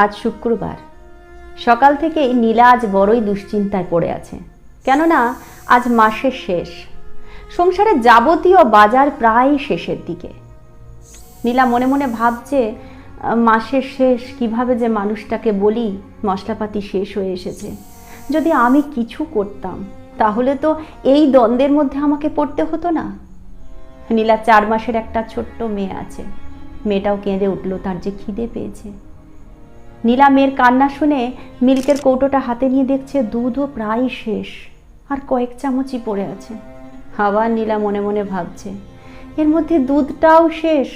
আজ শুক্রবার সকাল থেকেই নীলা আজ বড়ই দুশ্চিন্তায় পড়ে আছে। কেননা আজ মাসের শেষ, সংসারের যাবতীয় বাজার প্রায় শেষের দিকে। নীলা মনে মনে ভাবছে, মাসের শেষ, কিভাবে যে মানুষটাকে বলি মশলাপাতি শেষ হয়ে এসেছে। যদি আমি কিছু করতাম তাহলে তো এই দ্বন্দ্বের মধ্যে আমাকে পড়তে হতো না। নীলা 4 মাসের একটা ছোট্ট মেয়ে আছে। মেয়েটাও কেঁদে উঠল, তার যে খিদে পেয়েছে। নীলা মেয়ের কান্না শুনে মিল্কের কৌটোটা হাতে নিয়ে দেখছে দুধও প্রায় শেষ, আর কয়েক চামচই পড়ে আছে। আবার নীলা মনে মনে ভাবছে, এর মধ্যে দুধটাও শেষ।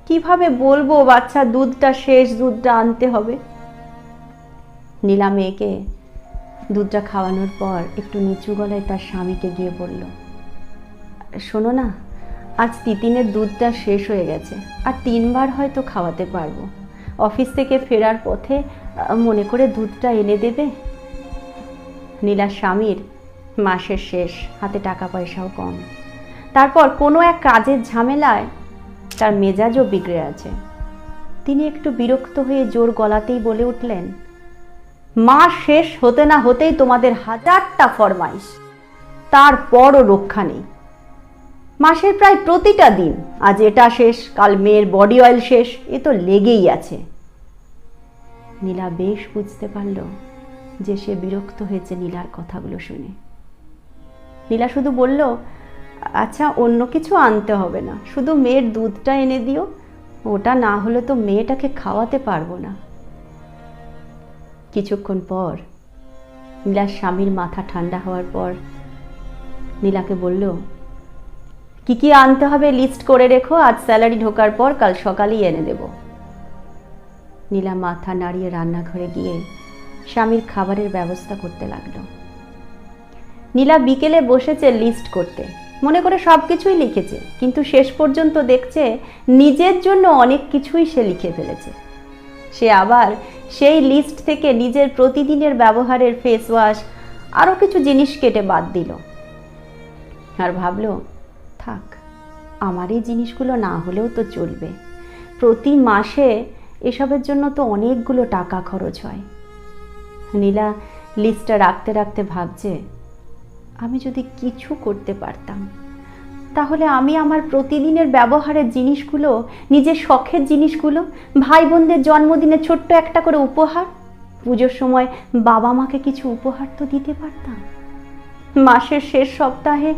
কিভাবে বলবো বাচ্চা দুধটা শেষ, দুধটা আনতে হবে। নীলা মেয়েকে দুধটা খাওয়ানোর পর একটু নিচু গলায় তার স্বামীকে গিয়ে বলল, শোনো না, আজ তিতিনের দুধটা শেষ হয়ে গেছে, আর 3 বার হয়তো খাওয়াতে পারবো। অফিস থেকে ফেরার পথে মনে করে দুধটা এনে দেবে। নীলার স্বামীর মাসের শেষ, হাতে টাকা পয়সাও কম। তারপর কোনো এক কাজের ঝামেলায় তার মেজাজও বিগড়ে আছে। তিনি একটু বিরক্ত হয়ে জোর গলাতেই বলে উঠলেন, মাস শেষ হতে না হতেই তোমাদের 1000টা ফরমাইশ, তারপরও রক্ষা নেই। মাসের প্রায় প্রতিটা দিন, আজ এটা শেষ, কাল মেয়ের বডি অয়েল শেষ, এ তো লেগেই আছে। নীলা বেশ বুঝতে পারল যে সে বিরক্ত হয়েছে নীলার কথাগুলো শুনে। নীলা শুধু বলল, আচ্ছা অন্য কিছু আনতে হবে না, শুধু মেয়ের দুধটা এনে দিও, ওটা না হলে তো মেয়েটাকে খাওয়াতে পারবো না। কিছুক্ষণ পর নীলার স্বামীর মাথা ঠান্ডা হওয়ার পর নীলাকে বলল, কি কি আনতে হবে লিস্ট করে রেখো, আজ স্যালারি ঢোকার পর কাল সকালেই এনে দেব। নীলা মাথা নাড়িয়ে রান্নাঘরে গিয়ে স্বামীর খাবারের ব্যবস্থা করতে লাগলো। নীলা বিকেলে বসেছে লিস্ট করতে, মনে করে সব কিছুই লিখেছে, কিন্তু শেষ পর্যন্ত দেখছে নিজের জন্য অনেক কিছুই সে লিখে ফেলেছে। সে আবার সেই লিস্ট থেকে নিজের প্রতিদিনের ব্যবহারের ফেস ওয়াশ আরও কিছু জিনিস কেটে বাদ দিল, আর ভাবল, থাক, আমার এই জিনিসগুলো না হলেও তো চলবে। প্রতি মাসে এসবের জন্য তো অনেকগুলো টাকা খরচ হয়। নীলা লিস্টটা রাখতে রাখতে ভাবছে, আমি যদি কিছু করতে পারতাম তাহলে আমি আমার প্রতিদিনের ব্যবহারের জিনিসগুলো, নিজের শখের জিনিসগুলো, ভাই বোনদের জন্মদিনে ছোট্ট একটা করে উপহার, পুজোর সময় বাবা মাকে কিছু উপহার তো দিতে পারতাম। মাসের শেষ সপ্তাহে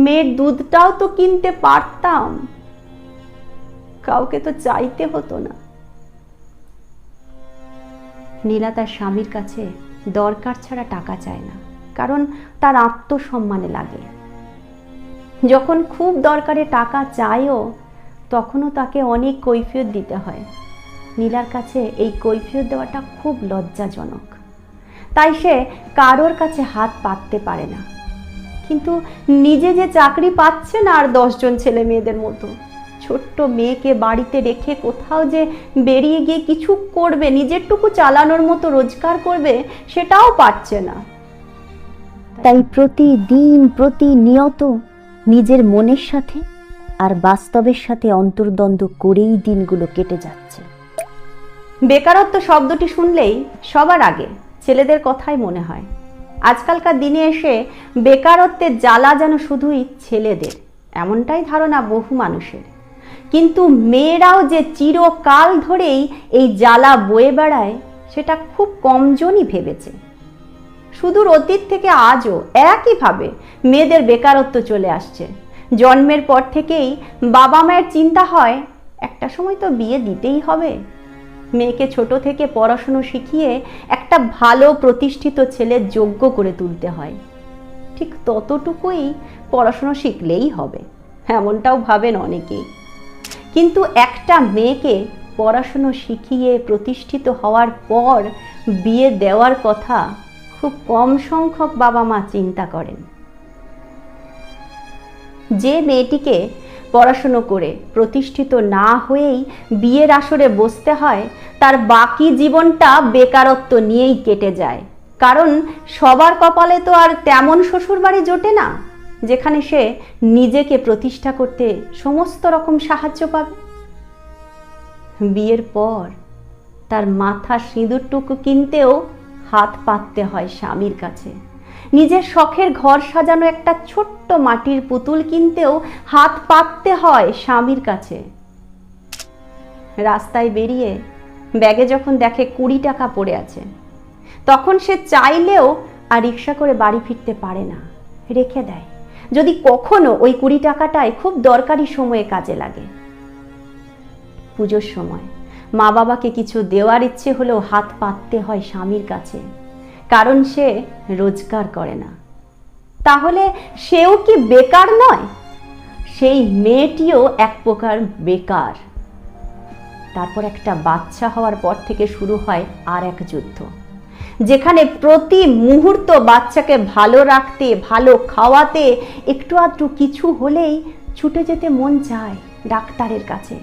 মেয়ের দুধটাও তো কিনতে পারতাম, কাউকে তো চাইতে হতো না। নীলা তার স্বামীর কাছে দরকার ছাড়া টাকা চায় না, কারণ তার আত্মসম্মানে লাগে। যখন খুব দরকারে টাকা চায়ও, তখনও তাকে অনেক কৈফিয়ত দিতে হয়। নীলার কাছে এই কৈফিয়ত দেওয়াটা খুব লজ্জাজনক, তাই সে কারোর কাছে হাত পাততে পারে না। কিন্তু নিজে যে চাকরি পাচ্ছে না আর 10 জন ছেলে মেয়েদের মতো, ছোট্ট মেয়েকে বাড়িতে রেখে কোথাও যে বেরিয়ে গিয়ে কিছু করবে, নিজেরটুকু চালানোর মতো রোজগার করবে, সেটাও পারছে না। তাই প্রতিদিন প্রতিনিয়ত নিজের মনের সাথে আর বাস্তবের সাথে অন্তর্দ্বন্দ্ব করেই দিনগুলো কেটে যাচ্ছে। বেকারত্ব শব্দটি শুনলেই সবার আগে ছেলেদের কথাই মনে হয়। আজকালকার দিনে এসে বেকারত্বের জ্বালা যেন শুধুই ছেলেদের, এমনটাই ধারণা বহু মানুষের। কিন্তু মেয়েরাও যে চিরকাল ধরেই এই জ্বালা বয়ে বেড়ায়, সেটা খুব কমজনই ভেবেছে। সুদূর অতীত থেকে আজও একইভাবে মেয়েদের বেকারত্ব চলে আসছে। জন্মের পর থেকেই বাবা মায়ের চিন্তা হয়, একটা সময় তো বিয়ে দিতেই হবে। মেয়েকে ছোট থেকে পড়াশুনো শিখিয়ে একটা ভালো প্রতিষ্ঠিত ছেলের যোগ্য করে তুলতে হয়। ঠিক ততটুকুই পড়াশুনো শিখলেই হবে, এমনটাও ভাবেন অনেকেই। কিন্তু একটা মেয়েকে পড়াশুনো শিখিয়ে প্রতিষ্ঠিত হওয়ার পর বিয়ে দেওয়ার কথা খুব কম সংখ্যক বাবা মা চিন্তা করেন। যে মেয়েটিকে পড়াশুনো করে প্রতিষ্ঠিত না হয়েই বিয়ের আসরে বসতে হয়, তার বাকি জীবনটা বেকারত্ব নিয়েই কেটে যায়। কারণ সবার কপালে তো আর তেমন শ্বশুরবাড়ি জোটে না যেখানে সে নিজেকে প্রতিষ্ঠা করতে সমস্ত রকম সাহায্য পাবে। বিয়ের পর তার মাথা সিঁদুরটুকু কিনতেও হাত পাততে হয় স্বামীর কাছে। নিজের শখের ঘর সাজানো একটা ছোট্ট মাটির পুতুল কিনতেও হাত পাততে হয় স্বামীর কাছে। রাস্তায় বেরিয়ে ব্যাগে যখন দেখে 20 টাকা পড়ে আছে, তখন সে চাইলেও আর রিক্সা করে বাড়ি ফিরতে পারে না, রেখে দেয়, যদি কখনো ওই 20 টাকাটাই খুব দরকারি সময়ে কাজে লাগে। পুজোর সময় মা বাবাকে কিছু দেওয়ার ইচ্ছে হলেও হাত পাততে হয় স্বামীর কাছে, কারণ সে রোজগার করে না। তাহলে সেও কি বেকার নয়? সেই মেয়েটিও এক প্রকার বেকার। তারপর একটা বাচ্চা হওয়ার পর থেকে শুরু হয় আর এক যুদ্ধ, যেখানে প্রতি মুহূর্ত বাচ্চাকে ভালো রাখতে, ভালো খাওয়াতে একটু আধটু কিছু হলেই ছুটে যেতে মন চায় ডাক্তারের কাছে,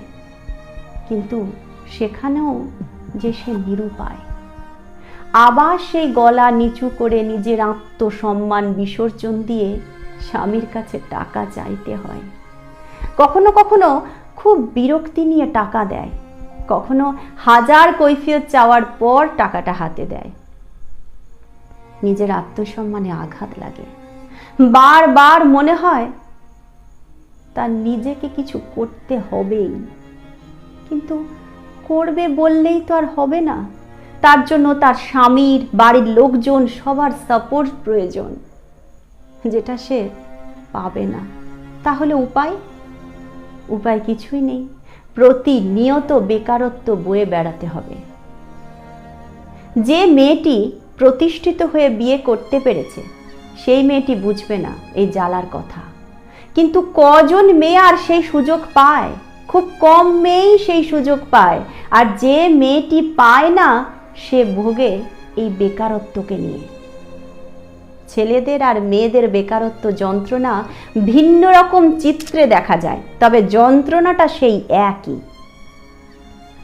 কিন্তু সেখানেও যে সে নিরুপায়। আবার সেই গলা নিচু করে নিজের আত্মসম্মান বিসর্জন দিয়ে স্বামীর কাছে টাকা চাইতে হয়। কখনো কখনো খুব বিরক্তি নিয়ে টাকা দেয়, কখনো হাজার কৈফিয়ত চাওয়ার পর টাকাটা হাতে দেয়। নিজের আত্মসম্মানে আঘাত লাগে, বারবার মনে হয় তার নিজেকে কিছু করতে হবেই, কিন্তু করবে বললেই তো আর হবে না। তার জন্য তার স্বামীর, বাড়ির লোকজন সবার সাপোর্ট প্রয়োজন, যেটা সে পাবে না। তাহলে উপায় কিছুই নেই, প্রতিনিয়ত বেকারত্ব বয়ে বেড়াতে হবে। যে মেয়েটি প্রতিষ্ঠিত হয়ে বিয়ে করতে পেরেছে, সেই মেয়েটি বুঝবে না এই জ্বালার কথা। কিন্তু কজন মেয়ে আর সেই সুযোগ পায়? খুব কম মেয়েই সেই সুযোগ পায়। আর যে মেয়েটি পায় না, সে ভোগে এই বেকারত্বকে নিয়ে। ছেলেদের আর মেয়েদের বেকারত্ব যন্ত্রণা ভিন্ন রকম চিত্রে দেখা যায়, তবে যন্ত্রণাটা সেই একই।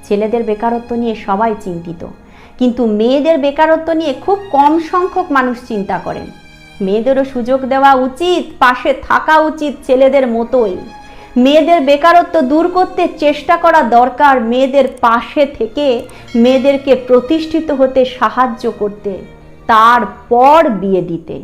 ছেলেদের বেকারত্ব নিয়ে সবাই চিন্তিত, কিন্তু মেয়েদের বেকারত্ব নিয়ে খুব কম সংখ্যক মানুষ চিন্তা করেন। মেয়েদেরও সুযোগ দেওয়া উচিত, পাশে থাকা উচিত ছেলেদের মতোই। মেয়েদের বেকারত্ব দূর করতে চেষ্টা করা দরকার, মেয়েদের পাশে থেকে মেয়েদেরকে প্রতিষ্ঠিত হতে সাহায্য করতে, তারপর বিয়ে দিতে।